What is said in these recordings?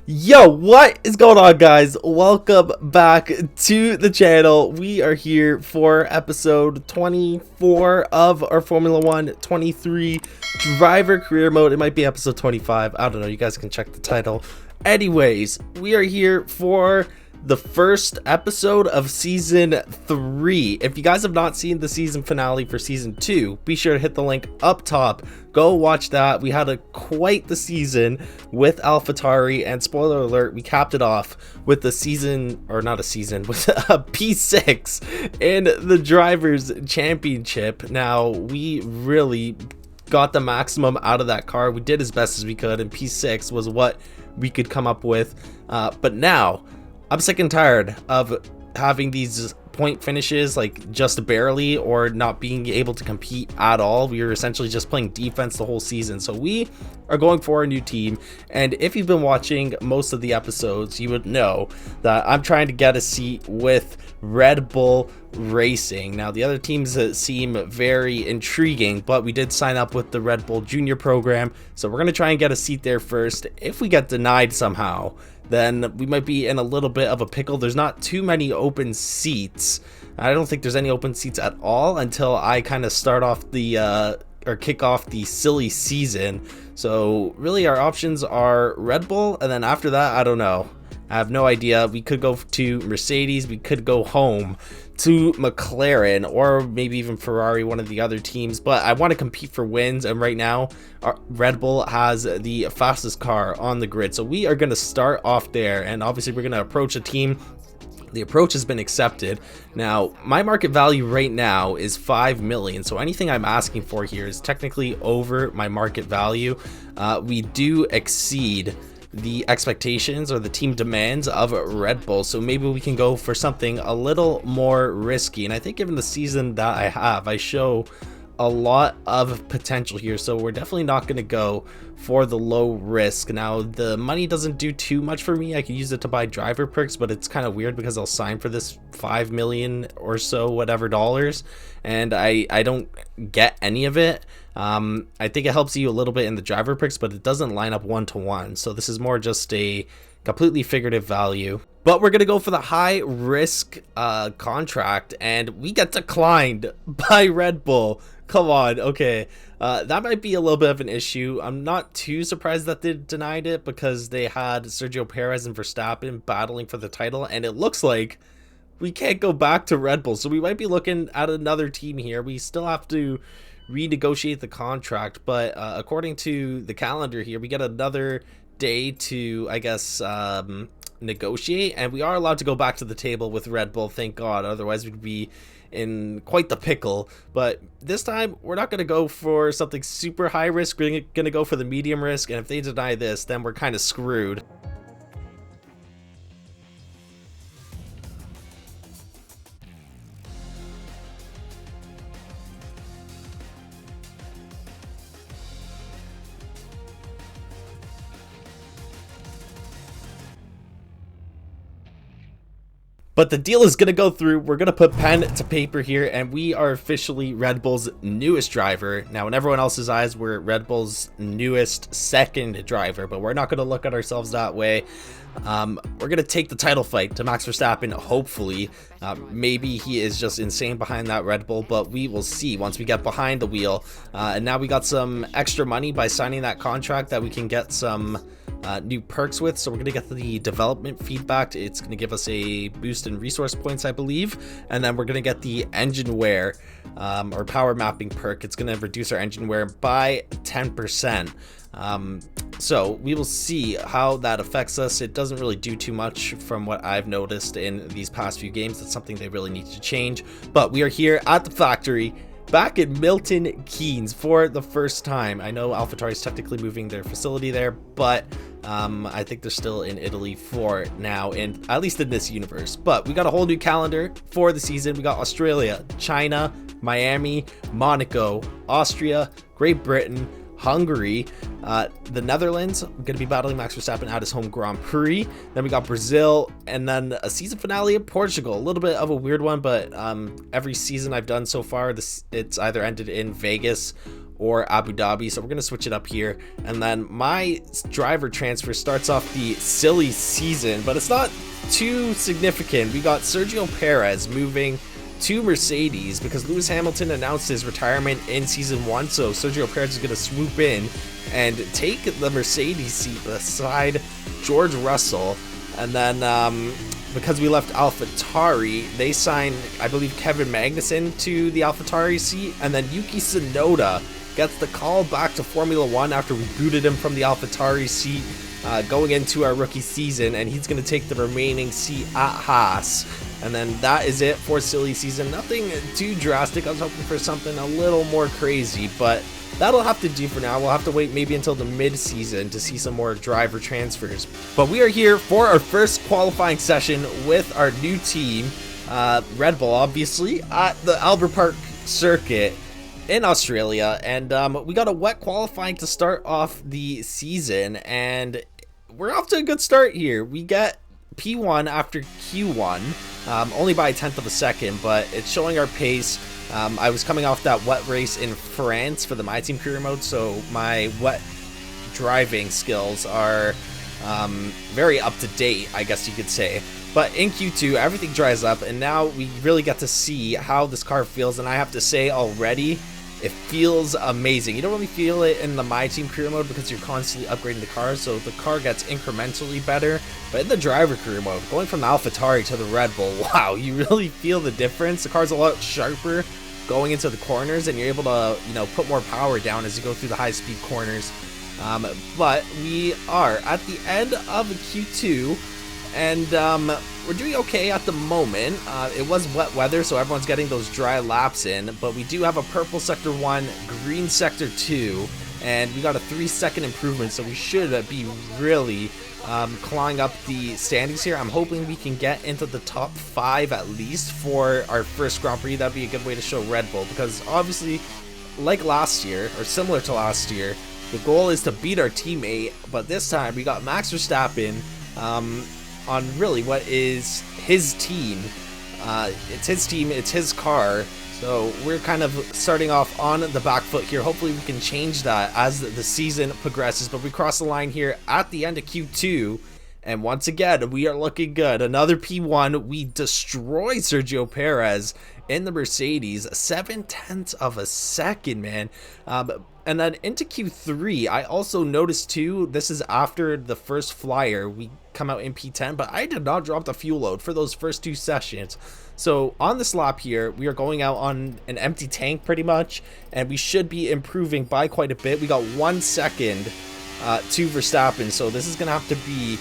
Yo, what is going on, guys? Welcome back to the channel. We are here for episode 24 of our Formula 1 23 driver career mode. It might be episode 25. I don't know. You guys can check the title. Anyways, we are here for the first episode of season 3. If you guys have not seen the season finale for season 2, be sure to hit the link up top. Go watch that. We had quite the season with AlphaTauri, and spoiler alert, we capped it off with the season, or not a season, with a P6 in the Drivers' Championship. Now, we really got the maximum out of that car. We did as best as we could, and P6 was what we could come up with. But now, I'm sick and tired of having these point finishes like just barely or not being able to compete at all. We were essentially just playing defense the whole season. So we are going for a new team, and if you've been watching most of the episodes, you would know that I'm trying to get a seat with Red Bull Racing. Now, the other teams seem very intriguing, but we did sign up with the Red Bull Junior program, so we're going to try and get a seat there first. If we get denied somehow, then we might be in a little bit of a pickle. There's not too many open seats. I don't think there's any open seats at all until I kind of start off the or kick off the silly season. So really our options are Red Bull, and then after that, I don't know. I have no idea. We could go to Mercedes, we could go home to McLaren, or maybe even Ferrari, one of the other teams. But I want to compete for wins, and right now Red Bull has the fastest car on the grid, so we are going to start off there, and obviously we're going to approach a team. The approach has been accepted. Now, my market value right now is 5 million, so anything I'm asking for here is technically over my market value. We do exceed the expectations or the team demands of Red Bull, so maybe we can go for something a little more risky. And I think given the season that I have, I show a lot of potential here, so we're definitely not going to go for the low risk. Now, the money doesn't do too much for me. I could use it to buy driver perks, but it's kind of weird because I'll sign for this 5 million or so whatever dollars, and I don't get any of it. I think it helps you a little bit in the driver picks, but it doesn't line up one-to-one. So this is more just a completely figurative value. But we're going to go for the high risk contract, and we get declined by Red Bull. Come on. Okay. That might be a little bit of an issue. I'm not too surprised that they denied it because they had Sergio Perez and Verstappen battling for the title, and it looks like we can't go back to Red Bull. So we might be looking at another team here. We still have to renegotiate the contract, but according to the calendar here, we get another day to, I guess, negotiate, and we are allowed to go back to the table with Red Bull, thank God. Otherwise we'd be in quite the pickle. But this time we're not going to go for something super high risk. We're going to go for the medium risk, and if they deny this, then we're kind of screwed. But the deal is going to go through. We're going to put pen to paper here, and we are officially Red Bull's newest driver. Now, in everyone else's eyes, we're Red Bull's newest second driver, but we're not going to look at ourselves that way. We're going to take the title fight to Max Verstappen, hopefully. Maybe he is just insane behind that Red Bull, but we will see once we get behind the wheel. And now we got some extra money by signing that contract that we can get some new perks with. So we're going to get the development feedback. It's going to give us a boost in resource points, I believe, and then we're going to get the engine wear or power mapping perk. It's going to reduce our engine wear by 10%. So we will see how that affects us. It doesn't really do too much from what I've noticed in these past few games. That's something they really need to change, but we are here at the factory back in Milton Keynes for the first time. I know AlphaTauri is technically moving their facility there, but I think they're still in Italy for now, and at least in this universe. But we got a whole new calendar for the season. We got Australia, China, Miami, Monaco, Austria, Great Britain, Hungary, the Netherlands. I'm going to be battling Max Verstappen at his home Grand Prix. Then we got Brazil, and then a season finale in Portugal. A little bit of a weird one, but every season I've done so far, it's either ended in Vegas or Abu Dhabi, so we're going to switch it up here. And then my driver transfer starts off the silly season, but it's not too significant. We got Sergio Perez moving to Mercedes because Lewis Hamilton announced his retirement in season 1, so Sergio Perez is going to swoop in and take the Mercedes seat beside George Russell. And then because we left AlphaTauri, they signed, I believe, Kevin Magnussen to the AlphaTauri seat, and then Yuki Tsunoda gets the call back to Formula 1 after we booted him from the AlphaTauri seat going into our rookie season, and he's going to take the remaining seat at Haas. And then that is it for silly season. Nothing too drastic. I was hoping for something a little more crazy, but that'll have to do for now. We'll have to wait maybe until the mid-season to see some more driver transfers. But we are here for our first qualifying session with our new team, Red Bull, obviously, at the Albert Park circuit in Australia. And we got a wet qualifying to start off the season, and we're off to a good start here. We get P1 after Q1, only by a tenth of a second, but it's showing our pace. I was coming off that wet race in France for the My Team career mode, so my wet driving skills are very up to date, I guess you could say. But in Q2, everything dries up, and now we really get to see how this car feels, and I have to say already, it feels amazing. You don't really feel it in the My Team career mode because you're constantly upgrading the car, so the car gets incrementally better. But in the driver career mode, going from the AlphaTauri to the Red Bull, wow, you really feel the difference. The car's a lot sharper going into the corners, and you're able to, put more power down as you go through the high-speed corners. But we are at the end of Q2, and we're doing okay at the moment. It was wet weather, so everyone's getting those dry laps in, but we do have a purple sector 1, green sector 2, and we got a 3-second improvement, so we should be really clawing up the standings here. I'm hoping we can get into the top 5 at least for our first Grand Prix. That'd be a good way to show Red Bull, because obviously, like last year, or similar to last year, the goal is to beat our teammate, but this time we got Max Verstappen on really what is his team. It's his team, it's his car, so we're kind of starting off on the back foot here. Hopefully we can change that as the season progresses, but we cross the line here at the end of Q2, and once again we are looking good. Another P1. We destroy Sergio Perez in the Mercedes, 0.7 of a second, man. And then into Q3, I also noticed too, this is after the first flyer, we come out in P10, but I did not drop the fuel load for those first 2 sessions. So on this lap here, we are going out on an empty tank pretty much, and we should be improving by quite a bit. We got 1 second to Verstappen, so this is going to have to be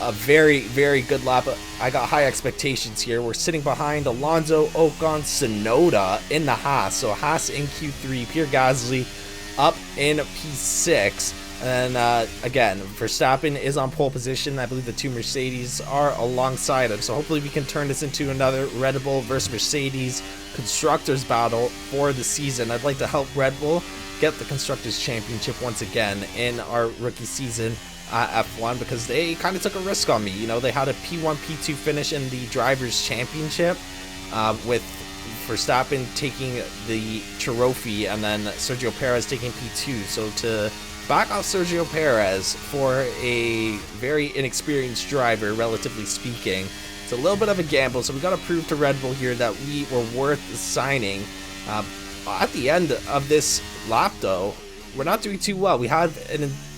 a very, very good lap. I got high expectations here. We're sitting behind Alonso, Ocon, Tsunoda in the Haas. So Haas in Q3, Pierre Gasly up in P6. And again, Verstappen is on pole position. I believe the 2 Mercedes are alongside him. So hopefully we can turn this into another Red Bull versus Mercedes Constructors battle for the season. I'd like to help Red Bull get the Constructors Championship once again in our rookie season at F1, because they kind of took a risk on me. They had a P1, P2 finish in the Drivers' Championship with Verstappen taking the trophy and then Sergio Perez taking P2. So to back off Sergio Perez for a very inexperienced driver, relatively speaking, it's a little bit of a gamble. So we got to prove to Red Bull here that we were worth signing. At the end of this lap, though, we're not doing too well. We had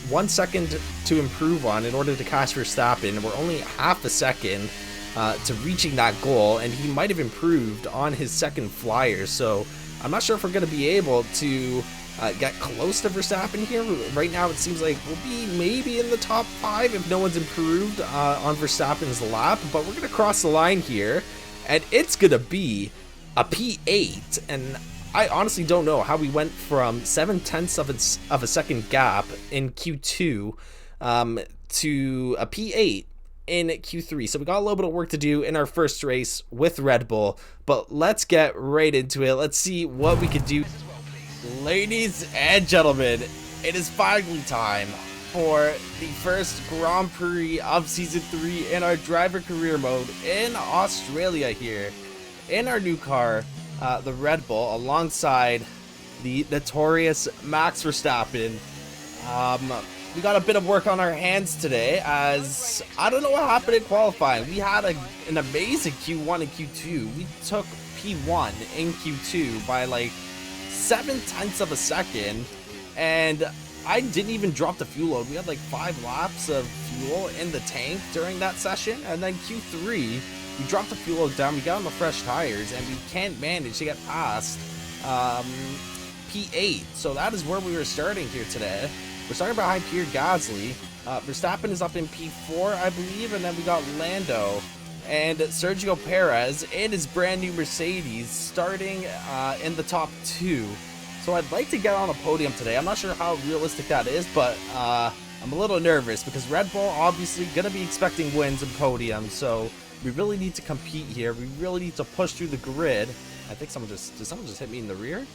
1 second to improve on in order to catch Verstappen. We're only half a second to reaching that goal, and he might have improved on his second flyer. So I'm not sure if we're going to be able to get close to Verstappen here. Right now it seems like we'll be maybe in the top 5 if no one's improved on Verstappen's lap, but we're going to cross the line here, and it's going to be a P8. And I honestly don't know how we went from 0.7 of a second gap in Q2 to a P8 in Q3. So we got a little bit of work to do in our first race with Red Bull, but let's get right into it. Let's see what we could do. Ladies and gentlemen, it is finally time for the first Grand Prix of Season 3 in our driver career mode in Australia here in our new car, the Red Bull, alongside the notorious Max Verstappen. We got a bit of work on our hands today, as I don't know what happened in qualifying. We had an amazing Q1 and Q2. We took P1 in Q2 by like 0.7 of a second, and I didn't even drop the fuel load. We had like 5 laps of fuel in the tank during that session, and then Q3, we dropped the fuel load down, we got on the fresh tires, and we can't manage to get past P8. So that is where we were starting here today. We're starting behind Pierre Gasly. Verstappen is up in P4, I believe, and then we got Lando and Sergio Perez in his brand new Mercedes starting in the top 2. So I'd like to get on a podium today. I'm not sure how realistic that is, but I'm a little nervous because Red Bull obviously going to be expecting wins and podiums. So we really need to compete here. We really need to push through the grid. I think did someone just hit me in the rear?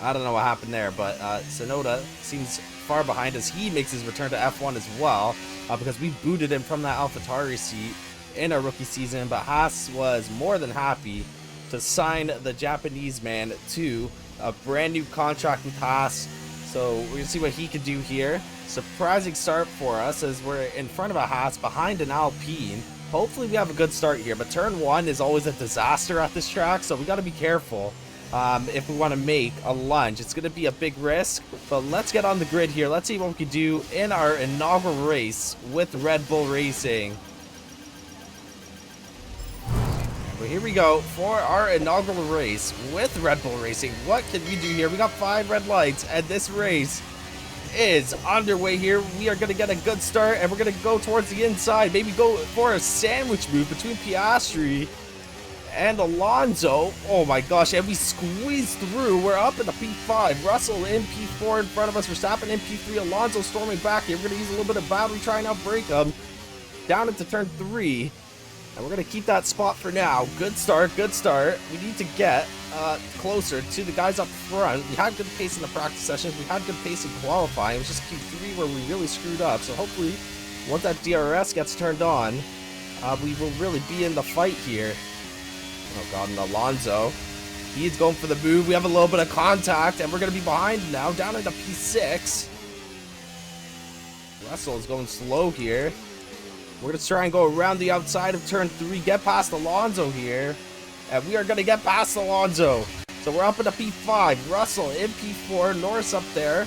I don't know what happened there, but Tsunoda seems far behind us. He makes his return to F1 as well, because we booted him from that AlphaTauri seat in our rookie season, but Haas was more than happy to sign the Japanese man to a brand new contract with Haas. So we're going to see what he can do here. Surprising start for us as we're in front of a Haas behind an Alpine. Hopefully we have a good start here, but turn 1 is always a disaster at this track, so we got to be careful. If we want to make a lunge. It's going to be a big risk, but let's get on the grid here. Let's see what we can do in our inaugural race with Red Bull Racing. But here we go for our inaugural race with Red Bull Racing. What can we do here? We got 5 red lights, and this race is underway here. We are going to get a good start, and we're going to go towards the inside. Maybe go for a sandwich move between Piastri and Alonso. Oh my gosh, and we squeezed through. We're up in the P5. Russell in P4 in front of us. Verstappen in P3. Alonso storming back here. We're going to use a little bit of battery, try and outbrake him. Down into turn 3. And we're going to keep that spot for now. Good start, good start. We need to get closer to the guys up front. We had good pace in the practice sessions. We had good pace in qualifying. It was just Q3 where we really screwed up. So hopefully, once that DRS gets turned on, we will really be in the fight here. Oh god, and Alonso, he's going for the move. We have a little bit of contact, and we're going to be behind now, down into P6. Russell is going slow here. We're going to try and go around the outside of turn 3, get past Alonso here, and we are going to get past Alonso. So we're up into P5. Russell in P4, Norris up there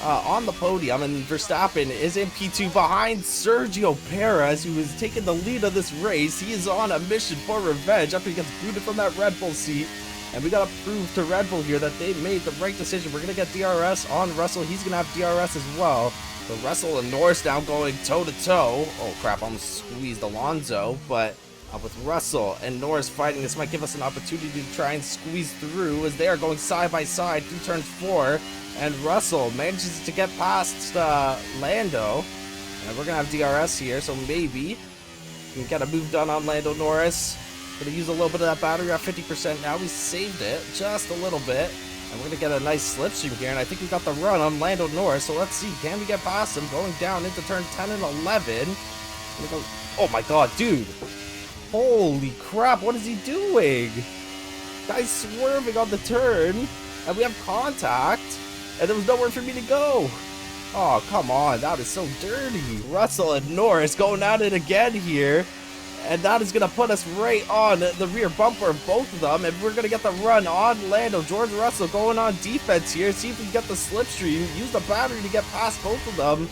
on the podium, and Verstappen is in P2 behind Sergio Perez, who is taking the lead of this race. He is on a mission for revenge after he gets booted from that Red Bull seat, and we got to prove to Red Bull here that they made the right decision. We're going to get DRS on Russell. He's going to have DRS as well. So Russell and Norris now going toe-to-toe. Oh crap, I almost squeezed Alonso, but with Russell and Norris fighting, this might give us an opportunity to try and squeeze through as they are going side by side through turn 4. And Russell manages to get past Lando. And we're going to have DRS here, so maybe we can get a move done on Lando Norris. Going to use a little bit of that battery at 50% now. We saved it just a little bit. And we're going to get a nice slipstream here. And I think we got the run on Lando Norris. So let's see, can we get past him? Going down into turn 10 and 11. Oh my god, dude. Holy crap, what is he doing? Guy's swerving on the turn. And we have contact. And there was nowhere for me to go. Oh, come on. That is so dirty. Russell and Norris going at it again here. And that is going to put us right on the rear bumper of both of them. And we're going to get the run on Lando. George Russell going on defense here. See if we can get the slipstream. Use the battery to get past both of them.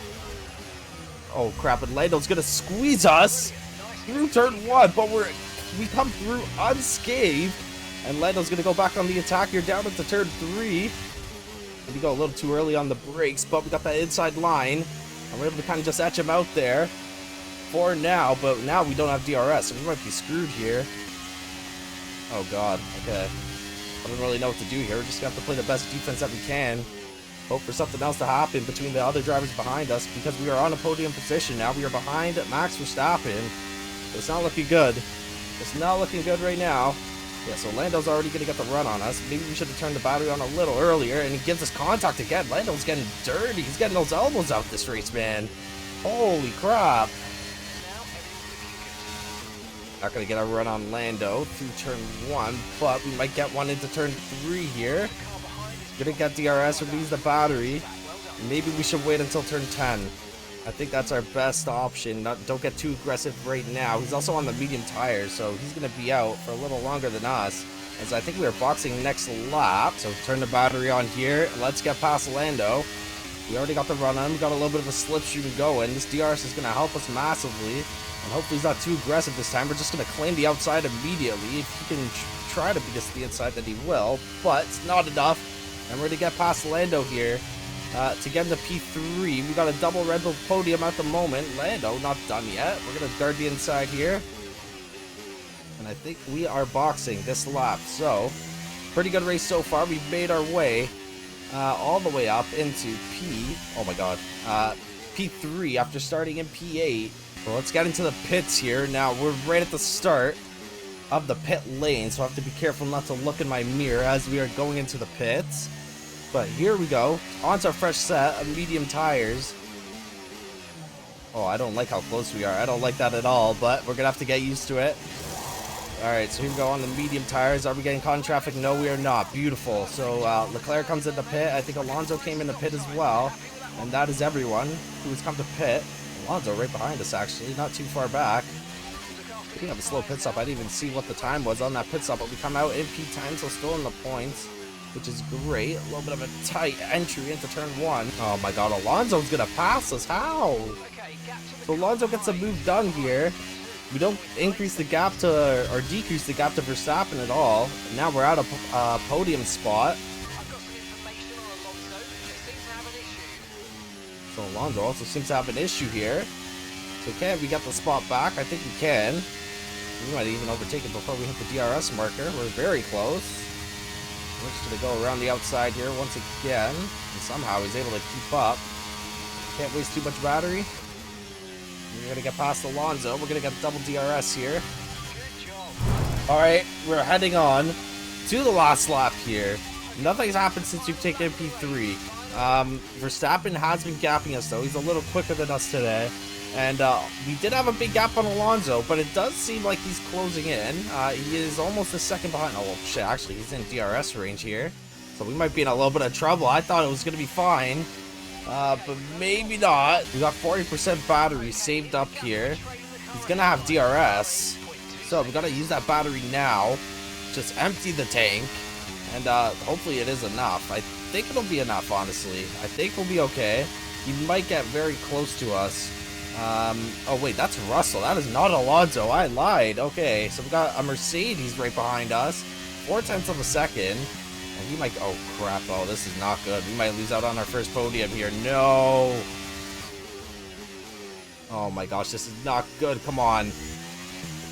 Oh, crap. And Lando's going to squeeze us through turn 1. But we come through unscathed. And Lando's going to go back on the attack here down into turn 3. We go a little too early on the brakes, but we got that inside line, and we're able to kind of just etch him out there for now, but now we don't have DRS, so we might be screwed here. Oh god, okay. I don't really know what to do here. We're just going to have to play the best defense that we can. Hope for something else to happen between the other drivers behind us, because we are on a podium position now. We are behind Max Verstappen. It's not looking good. It's not looking good right now. Yeah, so Lando's already going to get the run on us. Maybe we should have turned the battery on a little earlier, and he gives us contact again. Lando's getting dirty. He's getting those elbows out this race, man. Holy crap. Not going to get a run on Lando through turn 1, but we might get one into turn 3 here. Gonna get DRS, release the battery. Maybe we should wait until turn 10. I think that's our best option. Don't get too aggressive right now. He's also on the medium tires, so he's gonna be out for a little longer than us. And so I think we are boxing next lap. So turn the battery on here. Let's get past Lando. We already got the run on. We got a little bit of a slipstream going. This DRS is gonna help us massively. And hopefully he's not too aggressive this time. We're just gonna claim the outside immediately. If he can try to beat us to the inside, then he will. But it's not enough. And we're gonna get past Lando here. To get into P3, we got a double Red Bull podium at the moment. Lando, not done yet. We're going to guard the inside here. And I think we are boxing this lap. So, pretty good race so far. We've made our way all the way up into P3 after starting in P8. So let's get into the pits here. Now, we're right at the start of the pit lane, so I have to be careful not to look in my mirror as we are going into the pits. But here we go. Onto our fresh set of medium tires. Oh, I don't like how close we are. I don't like that at all, but we're going to have to get used to it. Alright, so here we go on the medium tires. Are we getting caught in traffic? No, we are not. Beautiful. So Leclerc comes in the pit. I think Alonso came in the pit as well. And that is everyone who has come to pit. Alonso right behind us, actually. Not too far back. We have a slow pit stop. I didn't even see what the time was on that pit stop, but we come out in P10, so still in the points, which is great. A little bit of a tight entry into turn 1. Oh my god, Alonso's gonna pass us. How? So Alonso gets a move done here. We don't increase the gap to, or decrease the gap to Verstappen at all. And now we're at a podium spot. So Alonso also seems to have an issue here. So can we get the spot back? I think we can. We might even overtake it before we hit the DRS marker. We're very close. We're just going to go around the outside here once again. And somehow he's able to keep up. Can't waste too much battery. We're going to get past Alonso. We're going to get double DRS here. Alright, we're heading on to the last lap here. Nothing's happened since we've taken P3. Verstappen has been gapping us though. He's a little quicker than us today. And we did have a big gap on Alonso, but it does seem like he's closing in. He is almost a second behind. Oh, well, shit, actually, he's in DRS range here. So we might be in a little bit of trouble. I thought it was going to be fine, but maybe not. We got 40% battery saved up here. He's going to have DRS. So we got to use that battery now. Just empty the tank. And hopefully it is enough. I think it'll be enough, honestly. I think we'll be okay. He might get very close to us. Oh wait, that's Russell. That is not Alonso. I lied. Okay, so we got a Mercedes right behind us. 0.4 of a second. And he might... Oh, crap. Oh, this is not good. We might lose out on our first podium here. No! Oh my gosh, this is not good. Come on.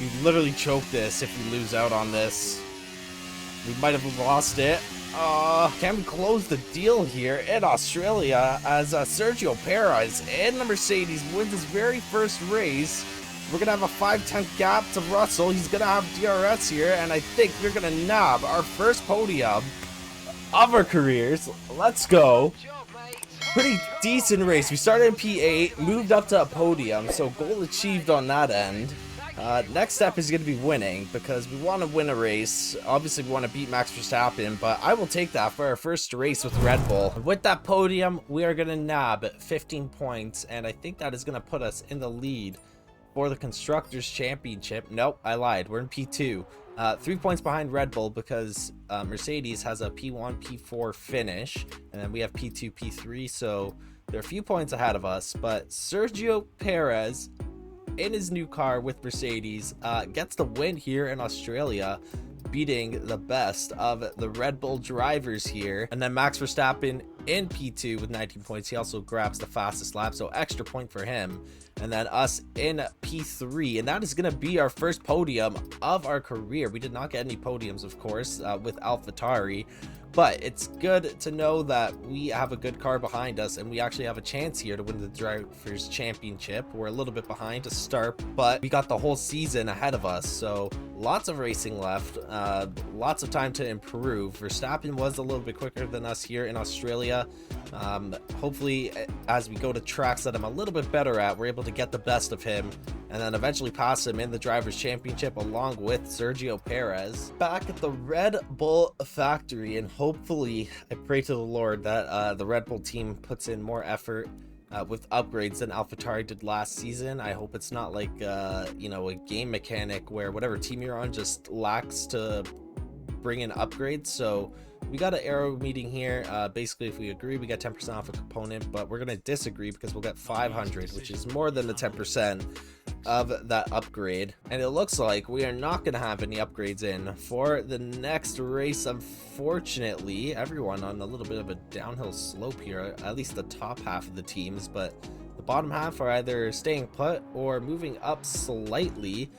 We literally choke this if we lose out on this. We might have lost it. Can we close the deal here in Australia as Sergio Perez in the Mercedes wins his very first race? We're going to have a 5/10 gap to Russell. He's going to have DRS here, and I think we're going to nab our first podium of our careers. Let's go. Pretty decent race. We started in P8, moved up to a podium, so goal achieved on that end. Next step is going to be winning, because we want to win a race. Obviously, we want to beat Max Verstappen, but I will take that for our first race with Red Bull. With that podium, we are going to nab 15 points, and I think that is going to put us in the lead for the Constructors' Championship. Nope, I lied. We're in P2. 3 points behind Red Bull because Mercedes has a P1, P4 finish, and then we have P2, P3, so they're a few points ahead of us, but Sergio Perez in his new car with Mercedes gets the win here in Australia, beating the best of the Red Bull drivers here. And then Max Verstappen in P2 with 19 points. He also grabs the fastest lap, so extra point for him. And then us in P3, and that is going to be our first podium of our career. We did not get any podiums, of course, with AlphaTauri, but it's good to know that we have a good car behind us, and we actually have a chance here to win the Drivers' Championship. We're a little bit behind to start, but we got the whole season ahead of us, so lots of racing left, lots of time to improve. Verstappen was a little bit quicker than us here in Australia. Hopefully, as we go to tracks that I'm a little bit better at, we're able to get the best of him and then eventually pass him in the Drivers' Championship along with Sergio Perez. Back at the Red Bull factory, and hopefully, I pray to the Lord that the Red Bull team puts in more effort with upgrades than AlphaTauri did last season. I hope it's not like, you know, a game mechanic where whatever team you're on just lacks to bring in upgrades. So we got an arrow meeting here. Basically, if we agree, we get 10% off a component, but we're going to disagree because we'll get 500, which is more than the 10% of that upgrade. And it looks like we are not going to have any upgrades in for the next race. Unfortunately, everyone on a little bit of a downhill slope here, at least the top half of the teams, but the bottom half are either staying put or moving up slightly.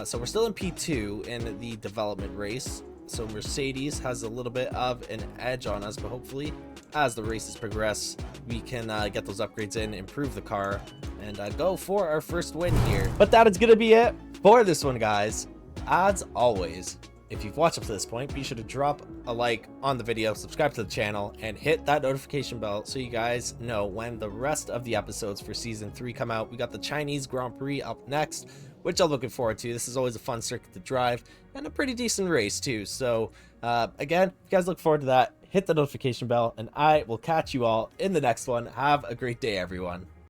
So we're still in P2 in the development race. So Mercedes has a little bit of an edge on us, but hopefully as the races progress, we can get those upgrades in, improve the car, and go for our first win here. But that is going to be it for this one, guys. As always, if you've watched up to this point, be sure to drop a like on the video, subscribe to the channel, and hit that notification bell so you guys know when the rest of the episodes for Season 3 come out. We got the Chinese Grand Prix up next, which I'm looking forward to. This is always a fun circuit to drive and a pretty decent race too. So again, if you guys look forward to that, hit the notification bell, and I will catch you all in the next one. Have a great day, everyone.